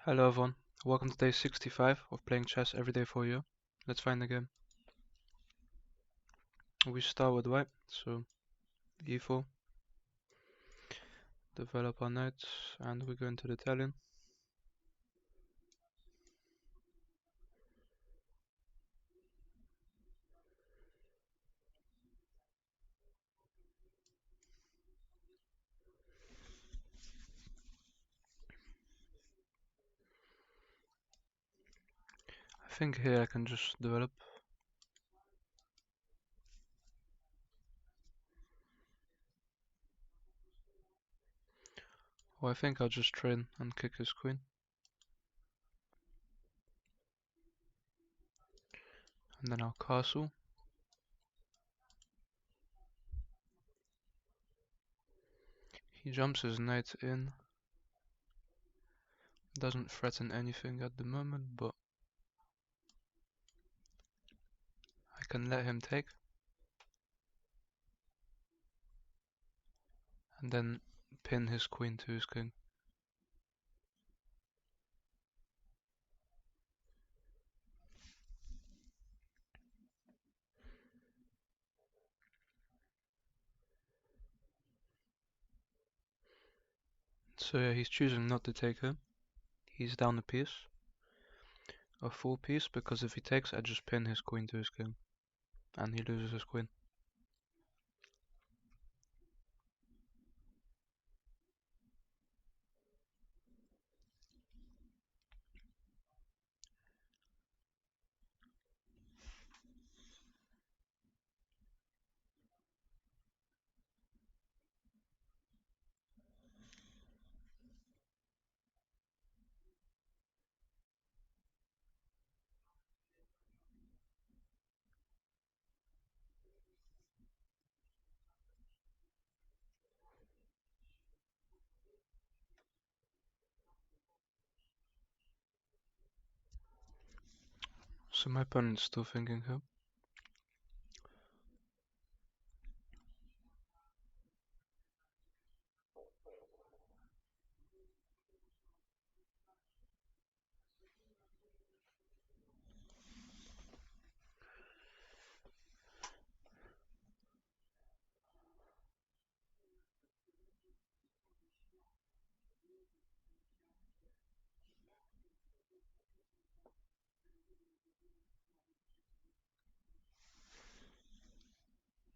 Hello everyone, welcome to day 65 of playing chess every day for you. Let's find the game. We start with white, so e4, develop our knights, and we go into the Italian. I think here I can just develop. Or I think I'll just train and kick his queen. And then I'll castle. He jumps his knight in. Doesn't threaten anything at the moment, but I can let him take. And then pin his queen to his king. So yeah, he's choosing not to take her. He's down a piece. A full piece, because if he takes, I just pin his queen to his king. And he loses his queen. So my opponent's still thinking here.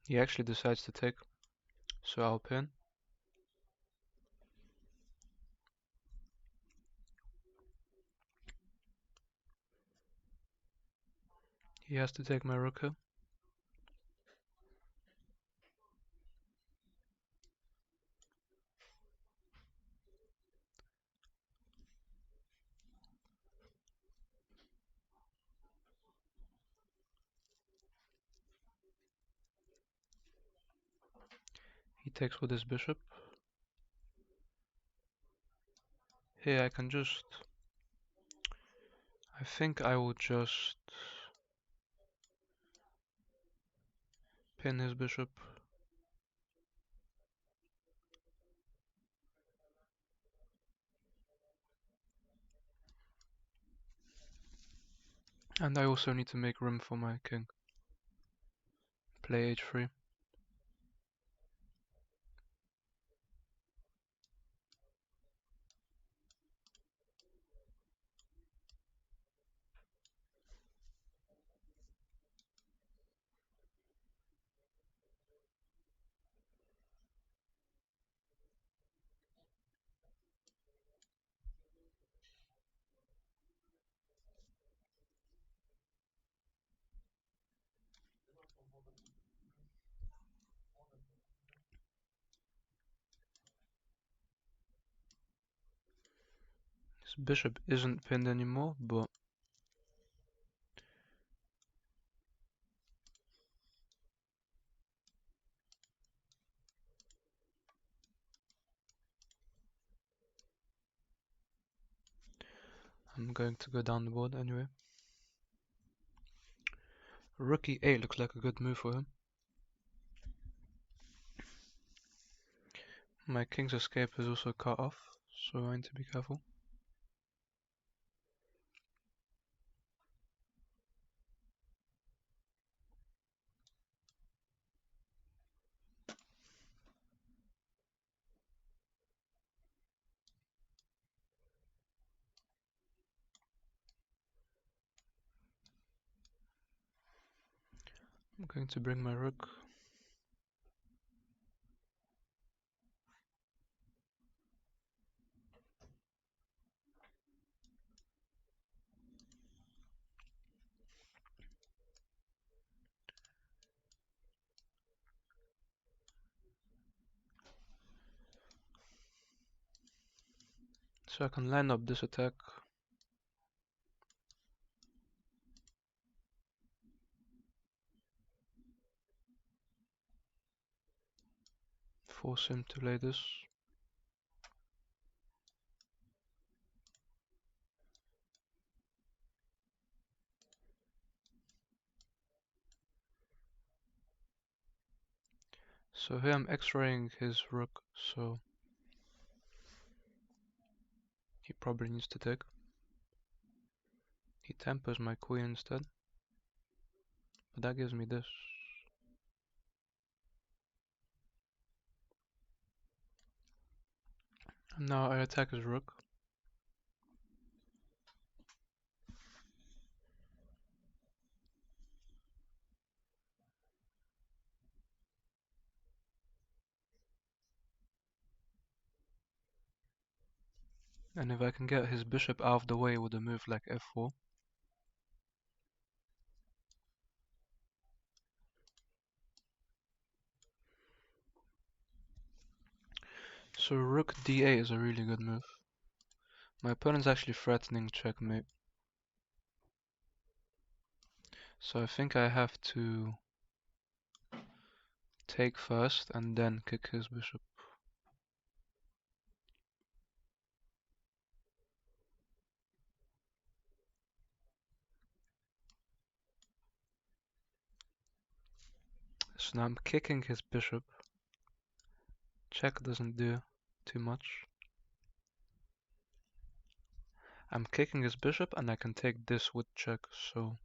He actually decides to take, so I'll pin. He has to take my rook here. He takes with his bishop. Here I can just... I think I will just pin his bishop. And I also need to make room for my king. Play h3. His bishop isn't pinned anymore, but I'm going to go down the board anyway. Rook e8 looks like a good move for him. My king's escape is also cut off, so I need to be careful. I'm going to bring my rook. So I can line up this attack. Force him to lay this. So here I'm X-raying his rook, so he probably needs to take. He tempers my queen instead, but that gives me this. And now I attack his rook. And if I can get his bishop out of the way with a move like f4, so rook d8 is a really good move. My opponent's actually threatening checkmate. So I think I have to take first and then kick his bishop. So now I'm kicking his bishop. Check doesn't do too much. I'm kicking his bishop and I can take this with check, so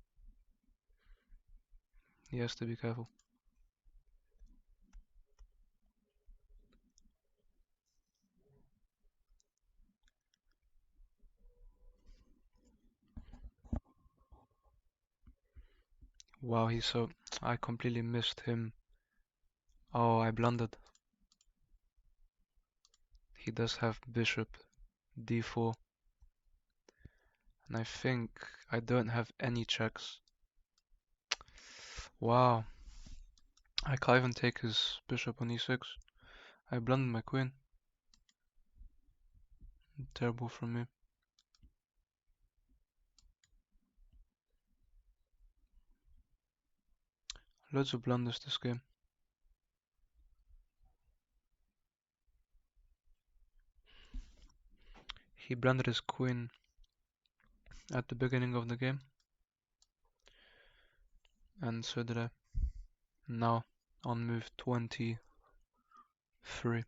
he has to be careful. Wow, he's so... I completely missed him. Oh, I blundered. He does have bishop d4. And I think I don't have any checks. Wow. I can't even take his bishop on e6. I blundered my queen. Terrible from me. Loads of blunders this game. He blundered his queen at the beginning of the game. And so did I. Now, on move 23.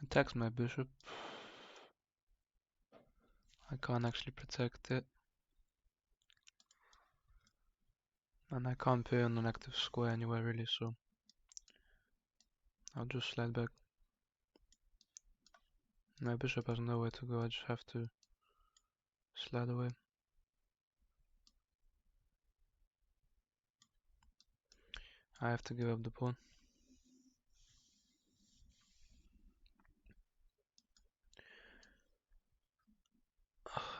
Attacks my bishop. I can't actually protect it. And I can't play on an active square anywhere really, so I'll just slide back. My bishop has nowhere to go, I just have to slide away. I have to give up the pawn.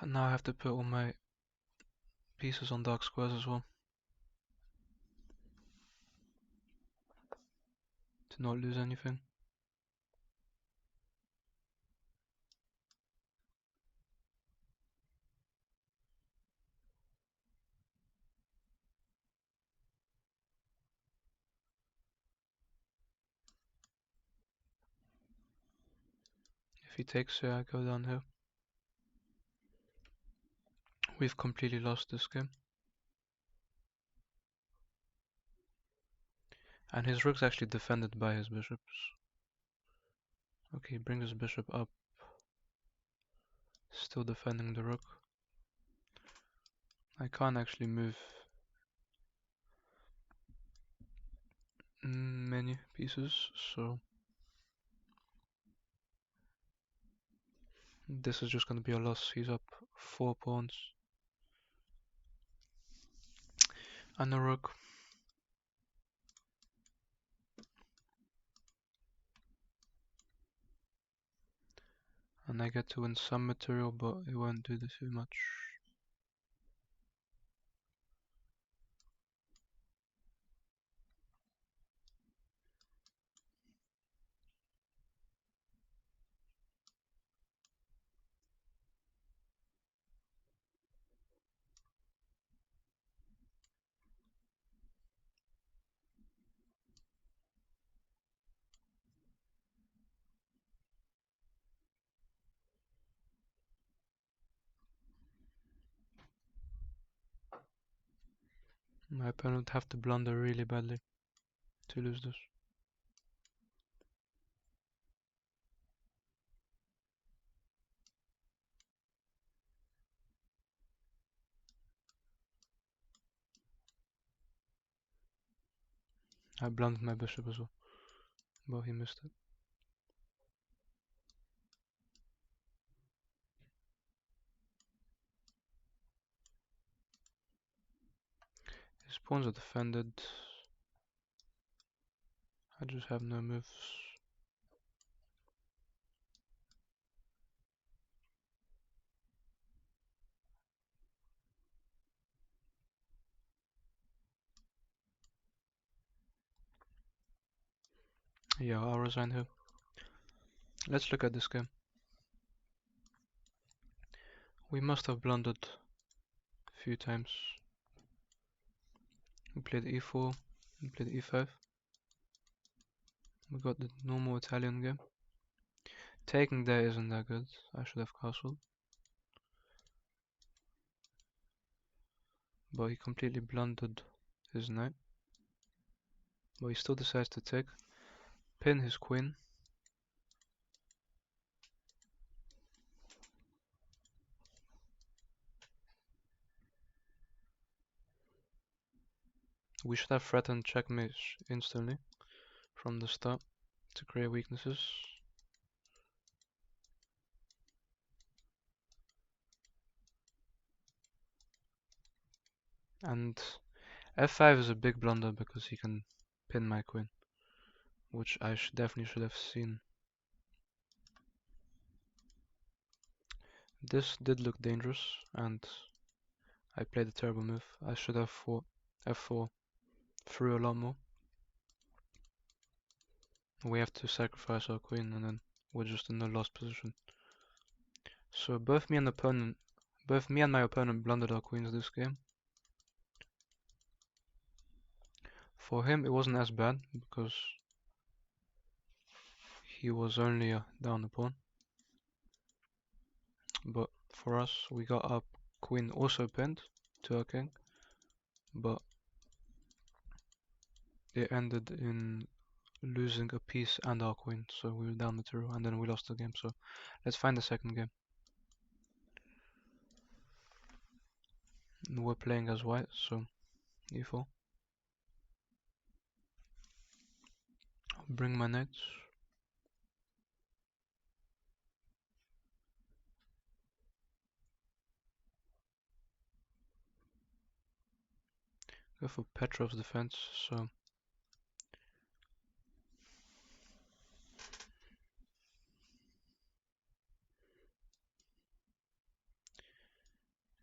And now I have to put all my pieces on dark squares as well, to not lose anything. If he takes here, I go down here. We've completely lost this game. And his rook's actually defended by his bishops. Okay, bring his bishop up. Still defending the rook. I can't actually move many pieces, so This is just gonna be a loss. He's up 4 pawns. And a rook. And I get to win some material, but it won't do too much. My opponent would have to blunder really badly to lose this. I blundered my bishop as well, but he missed it. His pawns are defended. I just have no moves. Yeah, I'll resign here. Let's look at this game. We must have blundered a few times. We played e4, we played e5. We got the normal Italian game. Taking there isn't that good. I should have castled. But he completely blundered his knight. But he still decides to take. Pin his queen. We should have threatened checkmate instantly from the start to create weaknesses. And f5 is a big blunder because he can pin my queen, which I definitely should have seen. This did look dangerous, and I played a terrible move. I should have fought f4 through a lot more. We have to sacrifice our queen, and then we're just in a lost position. So both me and my opponent blundered our queens this game. For him, it wasn't as bad because he was only down a pawn. But for us, we got our queen also pinned to our king, but it ended in losing a piece and our queen, so we were down material, and then we lost the game. So let's find the second game. We're playing as white, so e4. I'll bring my knights. Go for Petrov's defense, so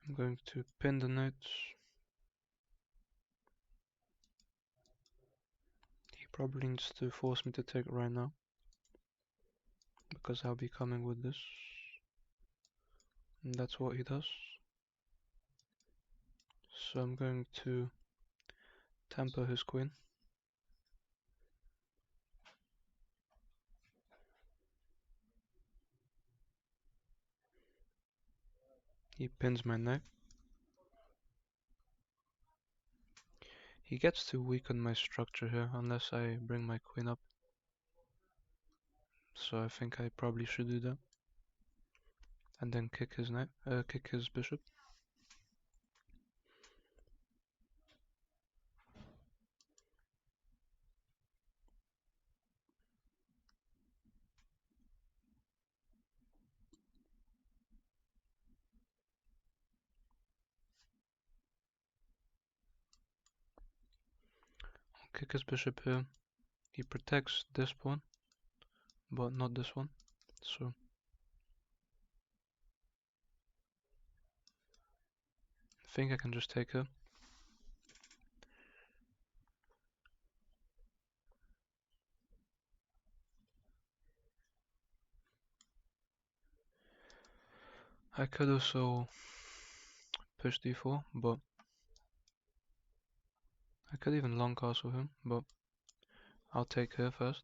I'm going to pin the knights. He probably needs to force me to take it right now, because I'll be coming with this. And that's what he does. So I'm going to temper his queen. He pins my knight. He gets to weaken my structure here unless I bring my queen up. So I think I probably should do that. And then kick his knight, kick his bishop. kick his bishop here. He protects this pawn, but not this one. So I think I can just take her. I could also push d4, but I could even long castle him, but I'll take her first.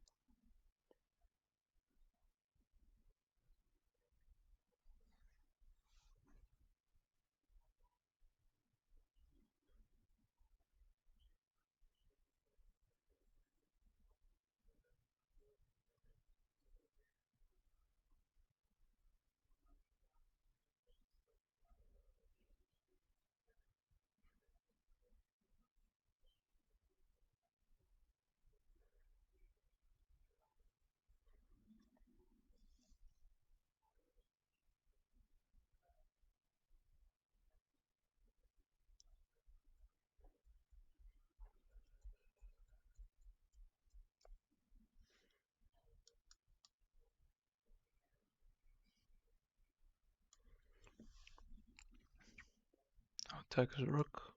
I'll take his rook.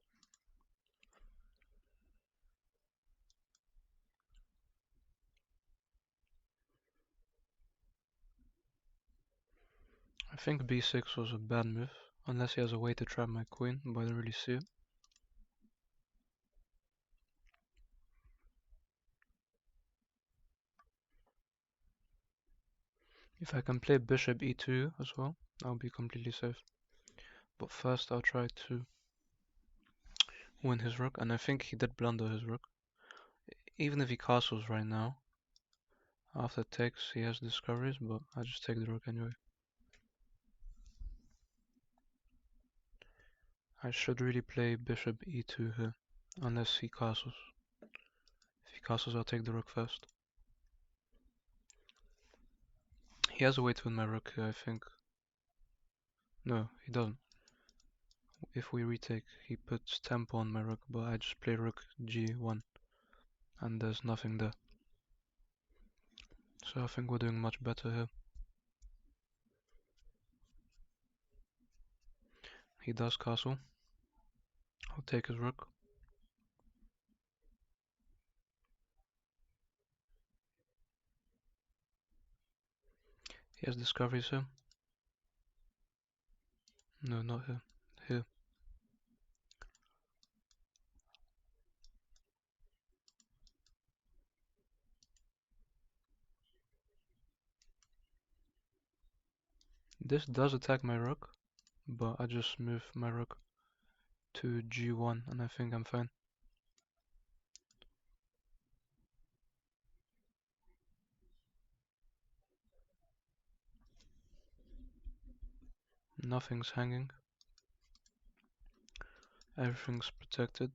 I think b6 was a bad move, unless he has a way to trap my queen, but I don't really see it. If I can play bishop e2 as well, I'll be completely safe. But first I'll try to win his rook, and I think he did blunder his rook. Even if he castles right now, after takes he has discoveries, but I just take the rook anyway. I should really play bishop e2 here, unless he castles. If he castles, I'll take the rook first. He has a way to win my rook here, I think. No, he doesn't. If we retake, he puts tempo on my rook, but I just play rook g1, and there's nothing there. So I think we're doing much better here. He does castle. I'll take his rook. He has discoveries here. No, not here. Here. This does attack my rook, but I just move my rook to g1 and I think I'm fine. Nothing's hanging. Everything's protected.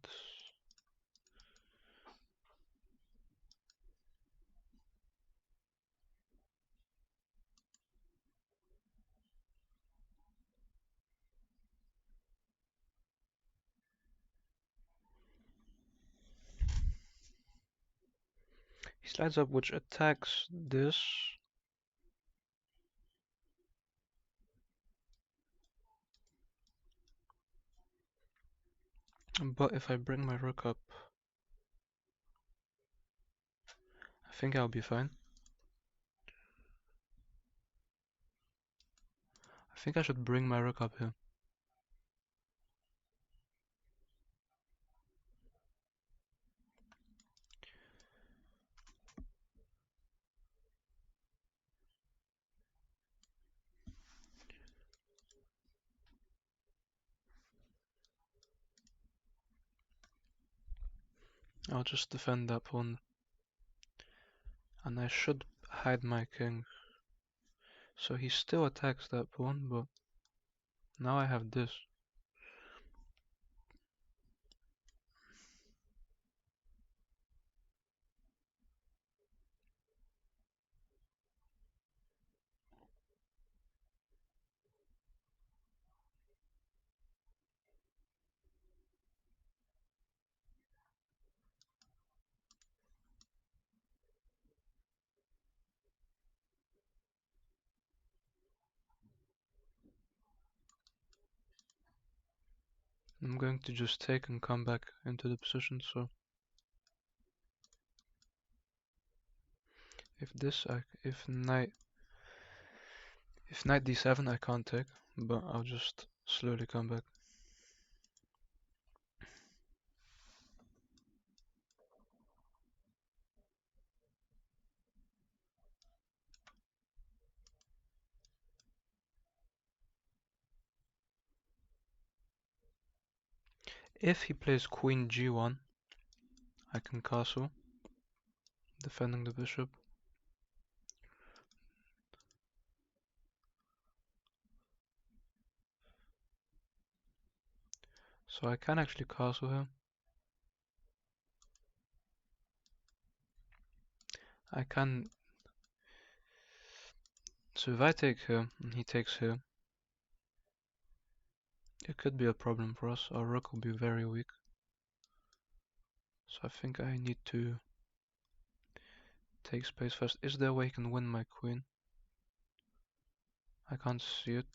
He slides up, which attacks this. But if I bring my rook up, I think I'll be fine. I think I should bring my rook up here. I'll just defend that pawn. And I should hide my king. So he still attacks that pawn, but now I have this. I'm going to just take and come back into the position, so if knight d7 I can't take, but I'll just slowly come back. If he plays queen g1, I can castle, defending the bishop. So I can actually castle him. I can... So if I take here and he takes here, it could be a problem for us. Our rook will be very weak. So I think I need to take space first. Is there a way he can win my queen? I can't see it.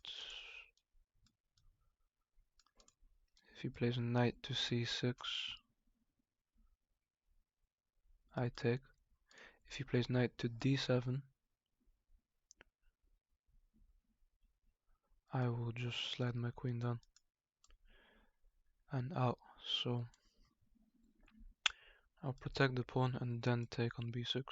If he plays knight to c6, I take. If he plays knight to d7, I will just slide my queen down and out. So I'll protect the pawn and then take on b6.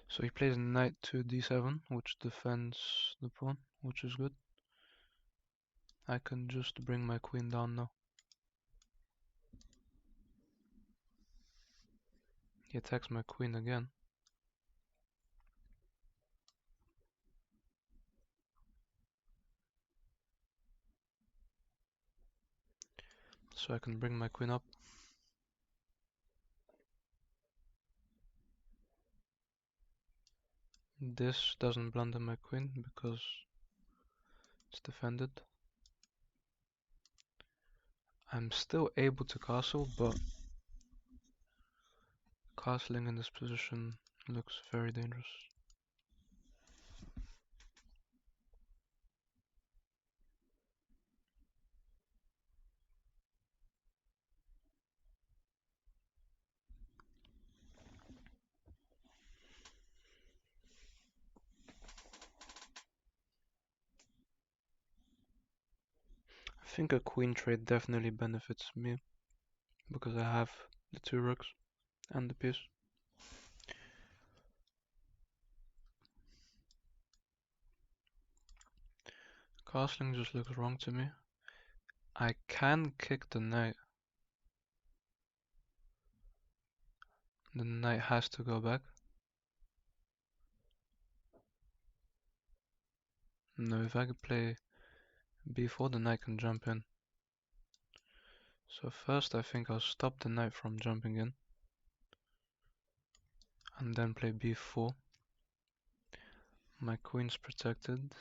So he plays knight to d7, which defends the pawn, which is good. I can just bring my queen down now. He attacks my queen again. So I can bring my queen up. This doesn't blunder my queen because it's defended. I'm still able to castle, but castling in this position looks very dangerous. I think a queen trade definitely benefits me because I have the two rooks and the piece. Castling just looks wrong to me. I can kick the knight. The knight has to go back. No, if I could play b4, the knight can jump in. So first I think I'll stop the knight from jumping in. And then play b4. My queen's protected.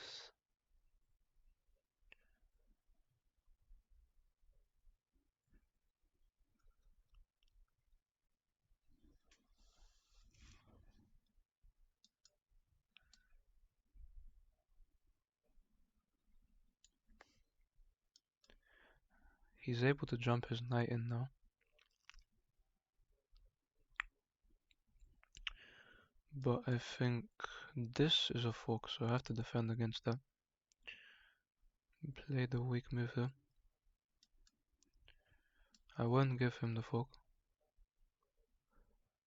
He's able to jump his knight in now. But I think this is a fork, so I have to defend against that. Play the weak move here. I won't give him the fork.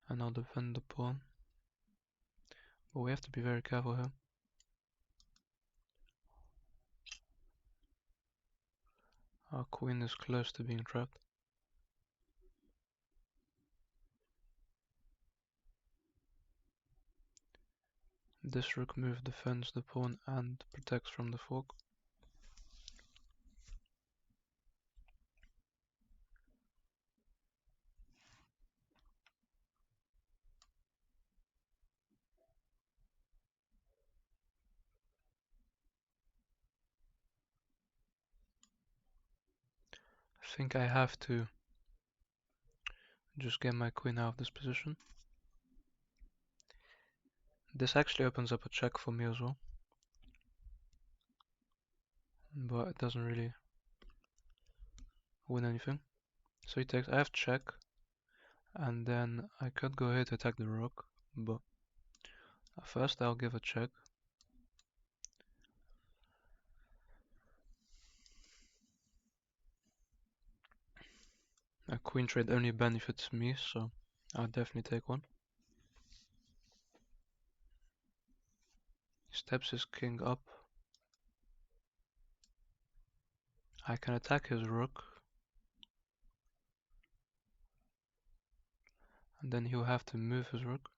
And I'll defend the pawn. But we have to be very careful here. Our queen is close to being trapped. This rook move defends the pawn and protects from the fork. I think I have to just get my queen out of this position. This actually opens up a check for me as well, but it doesn't really win anything. So he takes, I have check, and then I could go here to attack the rook, but first I'll give a check. A queen trade only benefits me, so I'll definitely take one. He steps his king up. I can attack his rook, and then he'll have to move his rook.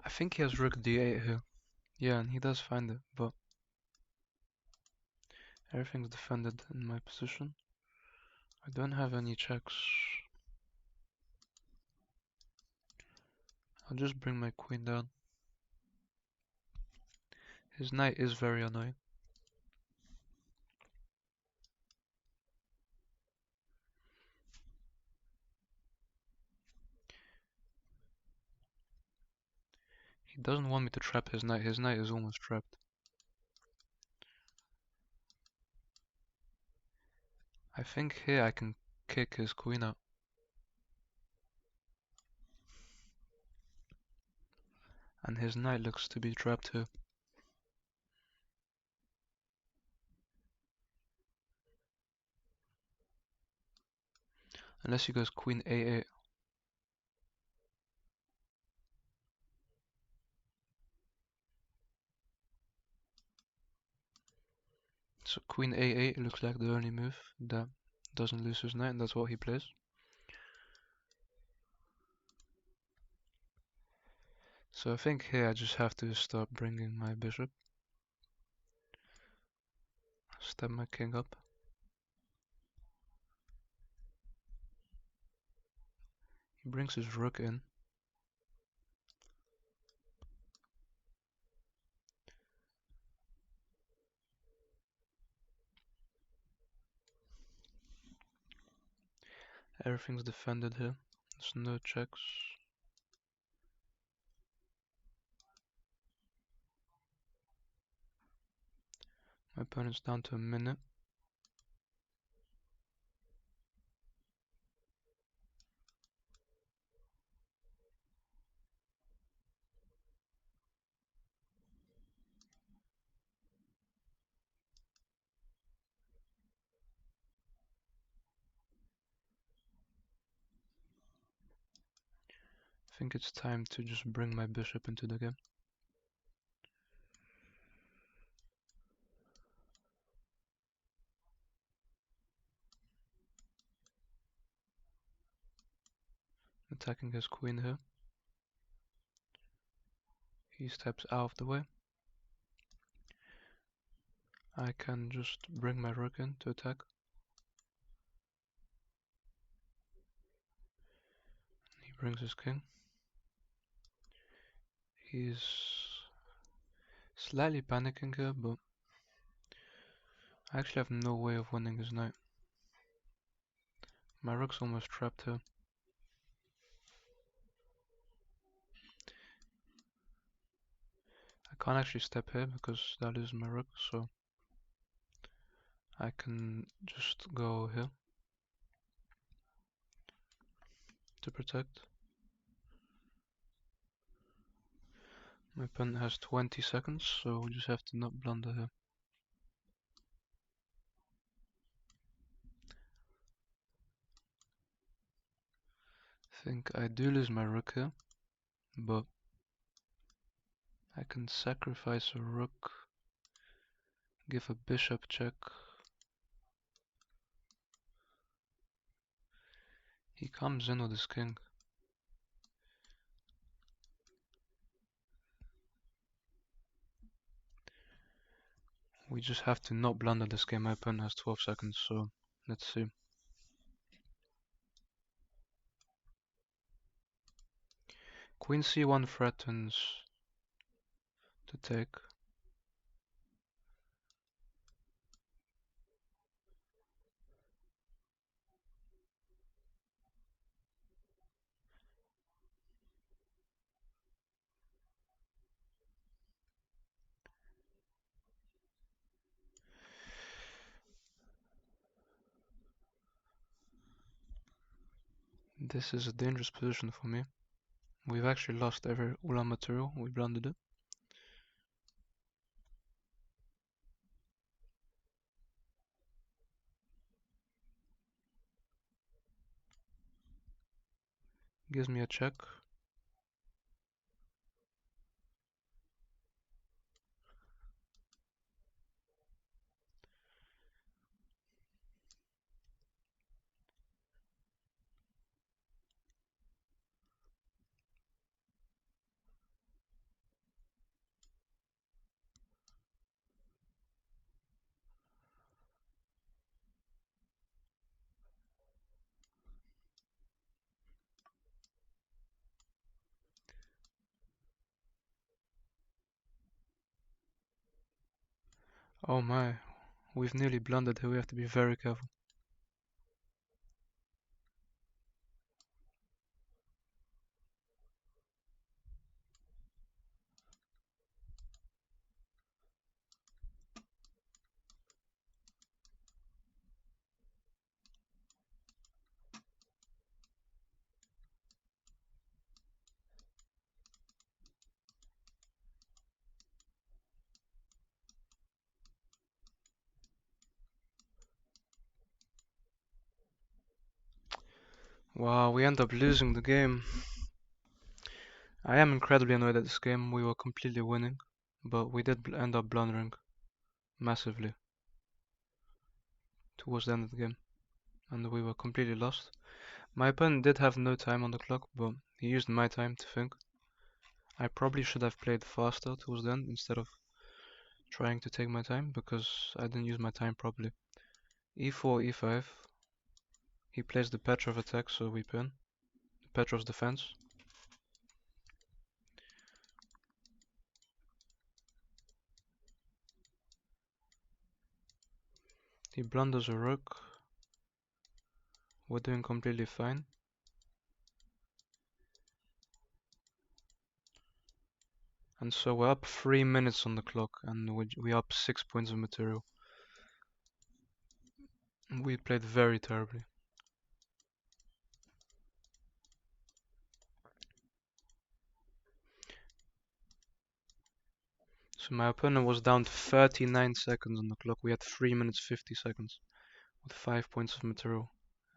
I think he has rook d8 here. Yeah, and he does find it, but everything's defended in my position. I don't have any checks. I'll just bring my queen down. His knight is very annoying. He doesn't want me to trap his knight. His knight is almost trapped. I think here I can kick his queen out. And his knight looks to be trapped here. Unless he goes queen a8. So queen a8 looks like the only move that doesn't lose his knight, and that's what he plays. So I think here I just have to start bringing my bishop. Step my king up. He brings his rook in. Everything's defended here. There's no checks. My opponent's down to a minute. I think it's time to just bring my bishop into the game. Attacking his queen here. He steps out of the way. I can just bring my rook in to attack. He brings his king. He's slightly panicking here, but I actually have no way of winning his knight. My rook's almost trapped here. I can't actually step here because that is my rook, so I can just go here to protect. My opponent has 20 seconds, so we just have to not blunder here. I think I do lose my rook here, but I can sacrifice a rook, give a bishop check. He comes in with his king. We just have to not blunder this game. My opponent has 12 seconds, so let's see. Queen c1 threatens to take. This is a dangerous position for me. We've actually lost all our material. We blundered it. Gives me a check. Oh my, we've nearly blundered here. We have to be very careful. Wow, we end up losing the game. I am incredibly annoyed at this game. We were completely winning, but we did end up blundering massively towards the end of the game, and we were completely lost. My opponent did have no time on the clock, but he used my time to think. I probably should have played faster towards the end instead of trying to take my time, because I didn't use my time properly. e4, e5. He plays the Petrov attack, so we pin. Petrov's defense. He blunders a rook. We're doing completely fine. And so we're up 3 minutes on the clock, and we're up 6 points of material. We played very terribly. So my opponent was down to 39 seconds on the clock. We had 3 minutes 50 seconds with 5 points of material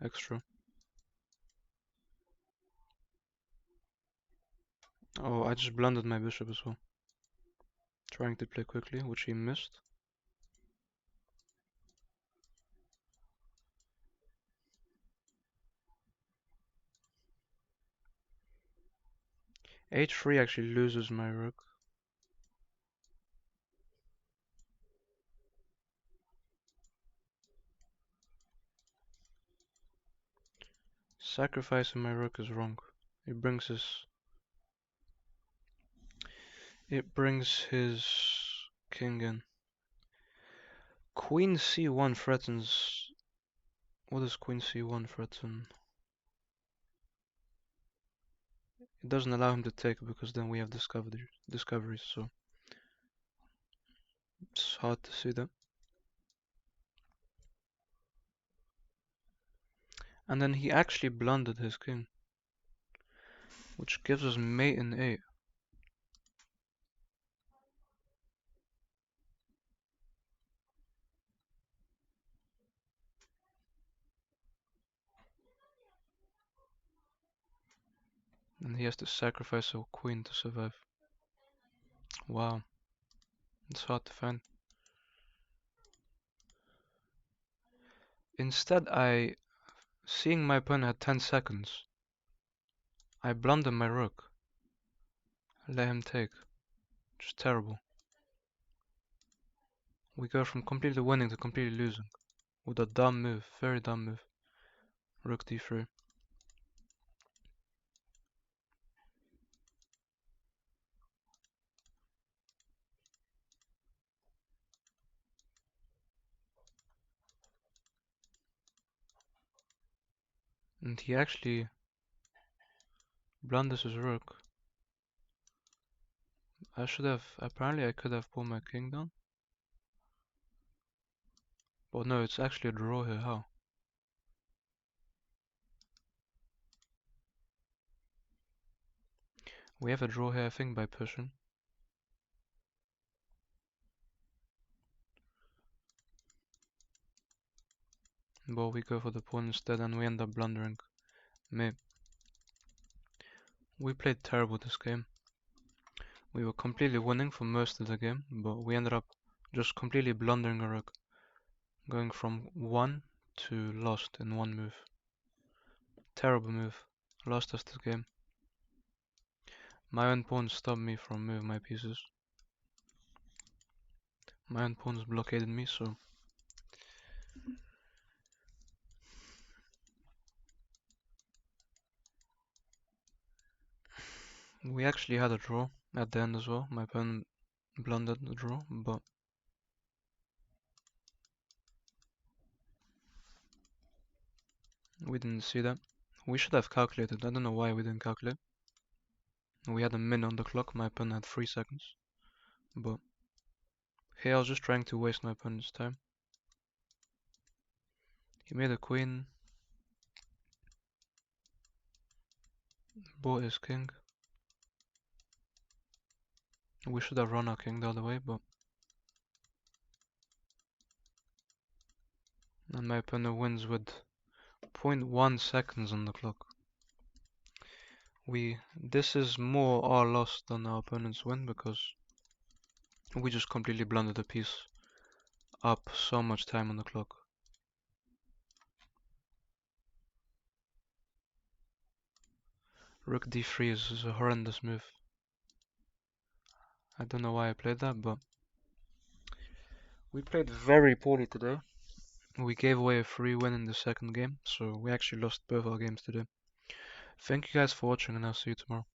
extra. Oh, I just blundered my bishop as well. Trying to play quickly, which he missed. h3 actually loses my rook. Sacrificing my rook is wrong. It brings his king in. Queen c1 threatens. What does Queen c1 threaten? It doesn't allow him to take because then we have discoveries, so it's hard to see that. And then he actually blundered his king, which gives us mate in 8. And he has to sacrifice a queen to survive. Wow, it's hard to find. Instead, seeing my opponent had 10 seconds, I blunder my rook. Let him take. Just terrible. We go from completely winning to completely losing. With a dumb move, very dumb move. Rook d3. And he actually blunders his rook. Apparently I could have pulled my king down. But no, it's actually a draw here, how? We have a draw here, I think, by pushing. But we go for the pawn instead and we end up blundering. Maybe. We played terrible this game. We were completely winning for most of the game, but we ended up just completely blundering a rook. Going from 1 to lost in one move. Terrible move. Lost us this game. My own pawn stopped me from moving my pieces. My own pawns blockaded me, so we actually had a draw at the end as well. My opponent blundered the draw, but we didn't see that. We should have calculated. I don't know why we didn't calculate. We had a min on the clock. My opponent had 3 seconds. But here I was just trying to waste my opponent's time. He made a queen. Bought his king. We should have run our king the other way, but... And my opponent wins with 0.1 seconds on the clock. This is more our loss than our opponent's win because we just completely blundered the piece up so much time on the clock. Rook d3 is a horrendous move. I don't know why I played that, but we played very poorly today. We gave away a free win in the second game, so we actually lost both our games today. Thank you guys for watching and I'll see you tomorrow.